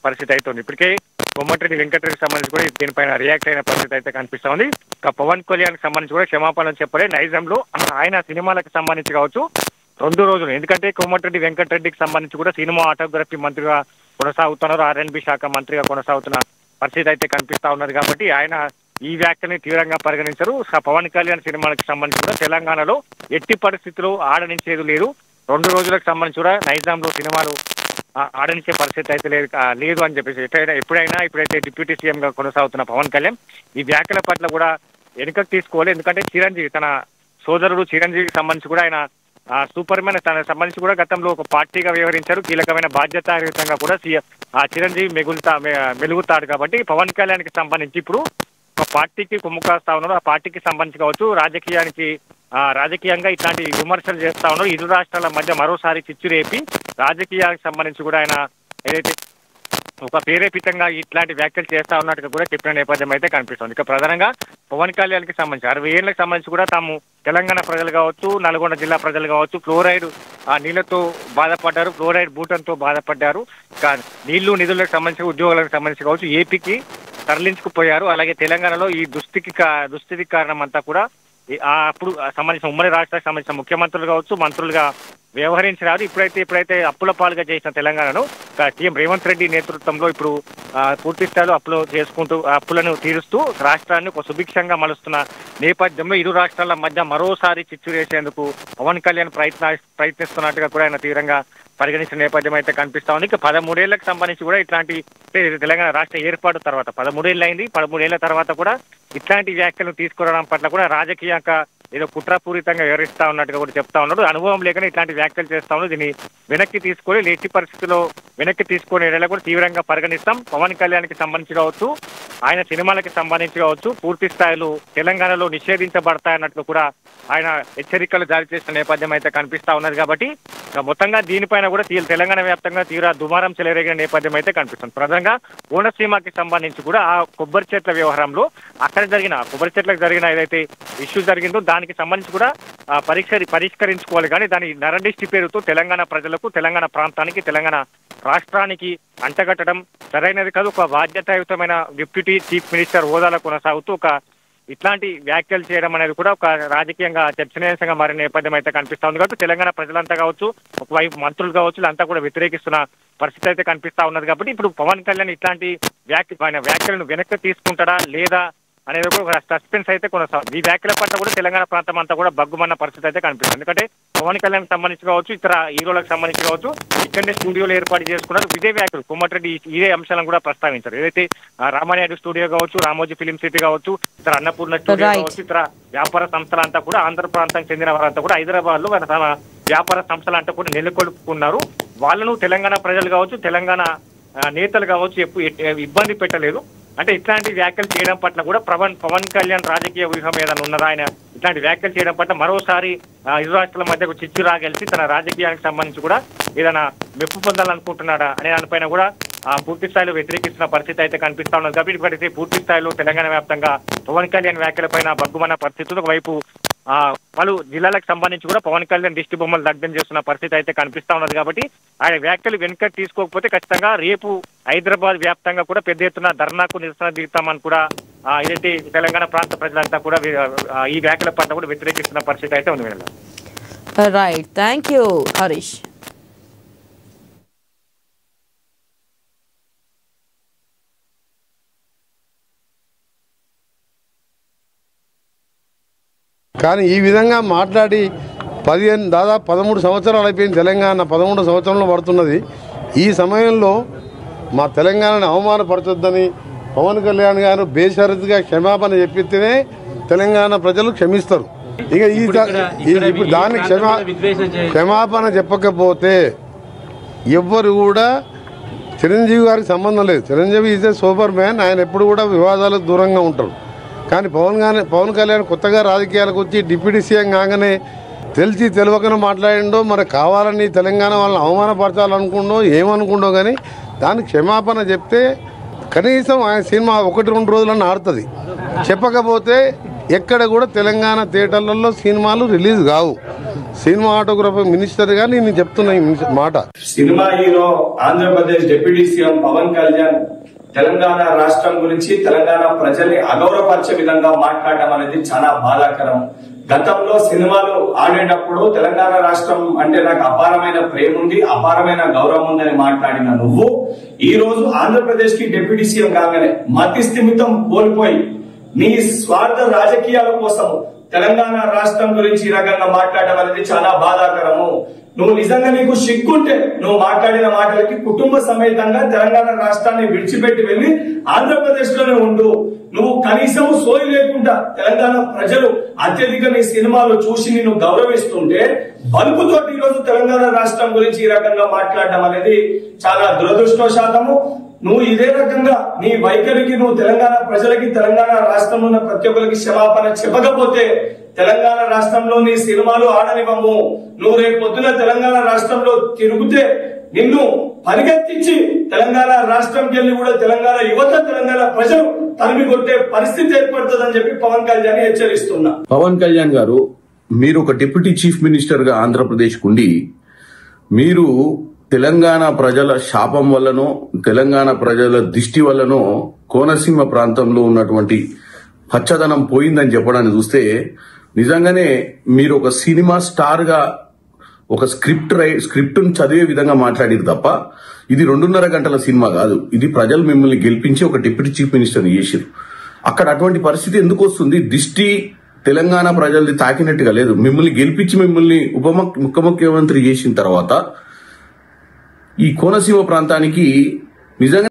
పరిస్థితి అయితే ఉంది. ఇప్పటికే కోమటిరెడ్డి వెంకటరెడ్డికి సంబంధించి కూడా దీనిపైన రియాక్ట్ అయిన పరిస్థితి అయితే కనిపిస్తా ఉంది. ఇక పవన్ కళ్యాణ్కి సంబంధించి కూడా క్షమాపణలు చెప్పలే. నైజంలో ఆయన సినిమాలకు సంబంధించి కావచ్చు 2 రోజులు, ఎందుకంటే కోమటిరెడ్డి వెంకటరెడ్డికి సంబంధించి కూడా సినిమా ఆటోగ్రఫీ మంత్రిగా కొనసాగుతున్నారు, R&B శాఖ మంత్రిగా కొనసాగుతున్న పరిస్థితి అయితే కనిపిస్తా ఉన్నది. కాబట్టి ఆయన ఈ వ్యాఖ్యని తీవ్రంగా పరిగణించరు. పవన్ కళ్యాణ్ సినిమాలకు సంబంధించి కూడా తెలంగాణలో ఎట్టి పరిస్థితుల్లో ఆడనించేది లేదు. 2 రోజులకు సంబంధించి కూడా నైజాంలో సినిమాలు ఆడనిచ్చే పరిస్థితి అయితే లేదు అని చెప్పేసి ఇప్పుడైతే డిప్యూటీ సీఎం గా కొనసాగుతున్న పవన్ కళ్యాణ్ ఈ వ్యాఖ్యల పట్ల కూడా వెనుకకు తీసుకోవాలి. ఎందుకంటే చిరంజీవి తన సోదరుడు చిరంజీవికి సంబంధించి కూడా ఆయన సూపర్ మ్యాన్ తనకు సంబంధించి కూడా గతంలో ఒక పార్టీగా వ్యవహరించారు. కీలకమైన బాధ్యతాయుతంగా కూడా చిరంజీవి మెలుగుతాడు. కాబట్టి పవన్ కళ్యాణ్కి సంబంధించి ఇప్పుడు ఒక పార్టీకి కుమ్ము కాస్తా ఉన్నారు. ఆ పార్టీకి సంబంధించి కావచ్చు రాజకీయంగా ఇట్లాంటి విమర్శలు చేస్తా ఉన్నారు. ఇరు రాష్ట్రాల మధ్య మరోసారి చిచ్చు రేపి రాజకీయానికి సంబంధించి కూడా ఆయన ఏదైతే ఒక ప్రేరేపితంగా ఇట్లాంటి వ్యాఖ్యలు చేస్తా ఉన్నట్టుగా కూడా చెప్పిన నేపథ్యం అయితే కనిపిస్తుంది. ఇక ప్రధానంగా పవన్ కళ్యాణ్కి సంబంధించి 60 ఏళ్లకు సంబంధించి కూడా తాము తెలంగాణ ప్రజలు కావచ్చు, నల్గొండ జిల్లా ప్రజలు కావచ్చు, ఫ్లోరైడ్ నీళ్లతో బాధపడ్డారు, ఫ్లోరైడ్ బూటంతో బాధపడ్డారు. నిధులకు సంబంధించి ఉద్యోగులకు సంబంధించి కావచ్చు ఏపీకి తరలించుకుపోయారు. అలాగే తెలంగాణలో ఈ దుస్థితికి కారణం అంతా కూడా అప్పుడు సంబంధించిన ఉమ్మడి రాష్ట్రానికి సంబంధించిన ముఖ్యమంత్రులు కావచ్చు, మంత్రులుగా వ్యవహరించినారు. ఇప్పుడైతే అప్పుల పాలుగా చేసిన తెలంగాణను సీఎం రేవంత్ రెడ్డి నేతృత్వంలో ఇప్పుడు పూర్తి స్థాయిలో అప్పులను తీరుస్తూ రాష్ట్రాన్ని ఒక సుభిక్షంగా మలుస్తున్న నేపథ్యంలో ఇరు రాష్ట్రాల మధ్య మరోసారి చిచ్చు వేసేందుకు పవన్ కళ్యాణ్ ప్రయత్నిస్తున్నట్టుగా కూడా ఆయన తీవ్రంగా పరిగణించిన నేపథ్యం అయితే కనిపిస్తా ఉంది. ఇక 13 ఏళ్లకు సంబంధించి కూడా ఇట్లాంటి తెలంగాణ రాష్ట్ర ఏర్పాటు తర్వాత 13 ఏళ్ళు అయింది. 13 ఏళ్ల తర్వాత కూడా ఇట్లాంటి వ్యాఖ్యలు తీసుకురావడం పట్ల కూడా రాజకీయంగా ఏదో కుట్రపూరితంగా వివరిస్తా ఉన్నట్టుగా కూడా చెప్తా ఉన్నాడు. అనుభవం లేకనే ఇట్లాంటి వ్యాఖ్యలు చేస్తా ఉన్నాడు. దీన్ని వెనక్కి ఎట్టి పరిస్థితుల్లో వెనక్కి తీసుకునే కూడా తీవ్రంగా పరిగణిస్తాం. పవన్ కళ్యాణ్కి సంబంధించి కావచ్చు, ఆయన సినిమాలకి సంబంధించి కావచ్చు పూర్తి స్థాయిలో తెలంగాణలో నిషేధించబడతాయన్నట్లు కూడా ఆయన హెచ్చరికలు జారీ చేసిన నేపథ్యం అయితే కనిపిస్తా ఉన్నది. కాబట్టి మొత్తంగా దీనిపైన కూడా తెలంగాణ వ్యాప్తంగా తీవ్ర దుమారం చెలరేగిన నేపథ్యం అయితే కనిపిస్తుంది. ప్రధానంగా కోనసీమకి సంబంధించి కూడా ఆ కొబ్బరి చెట్ల వ్యవహారంలో అక్కడ కొబ్బరి చెట్లకు జరిగిన ఏదైతే ఇష్యూ జరిగిందో దానికి సంబంధించి కూడా పరిష్కరించుకోవాలి. కానీ దాని నరడిష్టి పేరుతో తెలంగాణ ప్రజలకు, తెలంగాణ ప్రాంతానికి, తెలంగాణ రాష్ట్రానికి అంటగట్టడం సరైనది కాదు. ఒక బాధ్యతాయుతమైన డిప్యూటీ చీఫ్ మినిస్టర్ హోదాలో కొనసాగుతూ ఇట్లాంటి వ్యాఖ్యలు చేయడం అనేది కూడా ఒక రాజకీయంగా చర్చనీయాంశంగా మారిన నేపథ్యం అయితే కనిపిస్తా ఉంది. కాబట్టి తెలంగాణ ప్రజలంతా కావచ్చు, ఒకవైపు మంత్రులు కావచ్చు, అంతా కూడా వ్యతిరేకిస్తున్న పరిస్థితి అయితే కనిపిస్తా ఉన్నది. కాబట్టి ఇప్పుడు పవన్ కళ్యాణ్ ఇట్లాంటి వ్యాఖ్యలను వెనక్కి తీసుకుంటాడా లేదా అనేది కూడా సస్పెన్స్ అయితే కొనసాగుతుంది. ఈ వ్యాఖ్యల పట్ల కూడా తెలంగాణ ప్రాంతం అంతా కూడా బగ్గుమన్న పరిస్థితి అయితే కనిపిస్తుంది. ఎందుకంటే పవన్ కళ్యాణ్ సంబంధించి కావచ్చు, ఇతర హీరోలకు సంబంధించి కావచ్చు ఇక్కడనే స్టూడియోలు ఏర్పాటు చేసుకున్నారు. ఇదే వ్యాఖ్యలు కోమటిరెడ్డి ఇదే అంశాలను కూడా ప్రస్తావించారు. ఏదైతే రామానాయుడు స్టూడియో కావచ్చు, రామోజీ ఫిలిం సిటీ కావచ్చు, ఇతర అన్నపూర్ణ స్టూడియో కావచ్చు, ఇతర వ్యాపార సంస్థలంతా కూడా ఆంధ్ర ప్రాంతానికి చెందిన వారంతా కూడా హైదరాబాద్ లో తమ వ్యాపార సంస్థలంతా కూడా నెలకొల్పుకున్నారు. వాళ్ళను తెలంగాణ ప్రజలు కావచ్చు, తెలంగాణ నేతలు కావచ్చు ఇబ్బంది పెట్టలేదు. అంటే ఇట్లాంటి వ్యాఖ్యలు చేయడం పట్ల కూడా పవన్ కళ్యాణ్ రాజకీయ వ్యూహం ఏదైనా ఉన్నదా, ఆయన ఇట్లాంటి వ్యాఖ్యలు చేయడం పట్ల మరోసారి ఇరు రాష్ట్రాల మధ్య చిచ్చు రాగలిసి తన రాజకీయానికి సంబంధించి కూడా ఏదైనా మెప్పు పొందాలనుకుంటున్నాడా అనే దానిపైన కూడా పూర్తి స్థాయిలో వ్యతిరేకిస్తున్న పరిస్థితి అయితే కనిపిస్తా ఉన్నది. కాబట్టి ఇప్పటికైతే పూర్తి స్థాయిలో తెలంగాణ వ్యాప్తంగా పవన్ కళ్యాణ్ వ్యాఖ్యలపైన బగ్గుమన్న పరిస్థితులు, ఒకవైపు పలు జిల్లాలకు సంబంధించి కూడా పవన్ కళ్యాణ్ దిష్టి బొమ్మలు దగ్ధం చేస్తున్న పరిస్థితి అయితే కనిపిస్తా ఉన్నది. కాబట్టి ఆయన వ్యాఖ్యలు వెనుక తీసుకోకపోతే ఖచ్చితంగా రేపు హైదరాబాద్ వ్యాప్తంగా కూడా పెద్ద ఎత్తున ధర్నాకు నిరసన దిగుతామని కూడా ఏదైతే తెలంగాణ ప్రాంత ప్రజలంతా కూడా ఈ వ్యాఖ్యల పట్ల కూడా వ్యతిరేకిస్తున్న పరిస్థితి అయితే ఉంది. Right, thank you Harish. కానీ ఈ విధంగా మాట్లాడి దాదాపు 13 సంవత్సరాలు అయిపోయింది. తెలంగాణ 13 సంవత్సరంలో పడుతున్నది. ఈ సమయంలో మా తెలంగాణను అవమానపరచొద్దని పవన్ కళ్యాణ్ గారు బేషరతుగా క్షమాపణ చెప్పితేనే తెలంగాణ ప్రజలు క్షమిస్తారు. ఇక ఇప్పుడు దానికి క్షమాపణ చెప్పకపోతే ఎవ్వరు కూడా చిరంజీవి గారికి సంబంధం లేదు. Chiranjeevi is a super man. ఆయన ఎప్పుడు కూడా వివాదాలకు దూరంగా ఉంటాడు. కానీ పవన్ కళ్యాణ్ కొత్తగా రాజకీయాలకు వచ్చి డిప్యూటీ సీఎం కాగానే తెలియకనే మాట్లాడిండో, మరి కావాలని తెలంగాణ వాళ్ళని అవమానపరచాలనుకుండో ఏమనుకుండో, కానీ దానికి క్షమాపణ చెప్తే కనీసం ఆయన సినిమా 1-2 రోజులన్నా ఆడుతుంది. చెప్పకపోతే ఎక్కడ కూడా తెలంగాణ థియేటర్లలో సినిమాలు రిలీజ్ కావు. సినిమా ఆటోగ్రఫీ మినిస్టర్గా నేను చెప్తున్నా ఈ మాట. Cinema hero Andhra Pradesh deputy CM Pawan Kalyan Telangana రాష్ట్రం గురించి తెలంగాణ ప్రజల్ని అగౌరవపరిచే విధంగా మాట్లాడడం అనేది చాలా బాధాకరం. గతంలో సినిమాలు ఆడేటప్పుడు తెలంగాణ రాష్ట్రం అంటే నాకు అపారమైన ప్రేమ ఉంది, అపారమైన గౌరవం ఉందని మాట్లాడిన నువ్వు ఈ రోజు ఆంధ్రప్రదేశ్ కి డిప్యూటీ సీఎం కాగానే మతి స్థిమితం కోల్పోయి నీ స్వార్థ రాజకీయాల కోసం తెలంగాణ రాష్ట్రం గురించి ఈ రకంగా మాట్లాడడం అనేది చాలా బాధాకరము. నువ్వు నిజంగా నీకు సిగ్గుంటే నువ్వు మాట్లాడిన మాటలకి కుటుంబ సమేతంగా తెలంగాణ రాష్ట్రాన్ని విడిచిపెట్టి వెళ్లి ఆంధ్రప్రదేశ్ లోనే ఉండు. నువ్వు కనీసం సోయి లేకుండా తెలంగాణ ప్రజలు అత్యధిక నీ సినిమాలు చూసి నిన్ను గౌరవిస్తుంటే బలుపుతోటి ఈ రోజు తెలంగాణ రాష్ట్రం గురించి ఈ రకంగా మాట్లాడడం అనేది చాలా దురదృష్టవశాతము. నువ్వు ఇదే రకంగా నీ వైఖరికి నువ్వు తెలంగాణ ప్రజలకి తెలంగాణ రాష్ట్రంలో ఉన్న ప్రతి ఒక్కరికి క్షమాపణ చెప్పకపోతే తెలంగాణ రాష్ట్రంలో నీ సినిమాలు ఆడనివ్వము. నువ్వు రేపు పొద్దున తెలంగాణ రాష్ట్రంలో తిరుగుతే నిన్ను పరిగెత్తించి తెలంగాణ రాష్ట్రంకి వెళ్ళి కూడా తెలంగాణ యువత తెలంగాణ ప్రజలు తరిమి కొట్టే పరిస్థితి ఏర్పడుతుందని చెప్పి పవన్ కళ్యాణ్ హెచ్చరిస్తున్నా. పవన్ కళ్యాణ్ గారు, మీరు ఒక డిప్యూటీ చీఫ్ మినిస్టర్ గా ఆంధ్రప్రదేశ్ కుండి మీరు తెలంగాణ ప్రజల శాపం వల్లనో తెలంగాణ ప్రజల దిష్టి వల్లనో కోనసీమ ప్రాంతంలో ఉన్నటువంటి పచ్చదనం పోయిందని చెప్పడాన్ని చూస్తే నిజంగానే మీరు ఒక సినిమా స్టార్ గా ఒక స్క్రిప్ట్ ను చదివే విధంగా మాట్లాడారు తప్ప ఇది 2.5 గంటల సినిమా కాదు. ఇది ప్రజలు మిమ్మల్ని గెలిపించి ఒక డిప్యూటీ చీఫ్ మినిస్టర్ చేశారు. అక్కడ అటువంటి పరిస్థితి ఎందుకు వస్తుంది? దిష్టి తెలంగాణ ప్రజలది తాకినట్టుగా లేదు. మిమ్మల్ని గెలిపించి మిమ్మల్ని ముఖ్యమంత్రి చేసిన తర్వాత ఈ కోనసీమ ప్రాంతానికి నిజంగా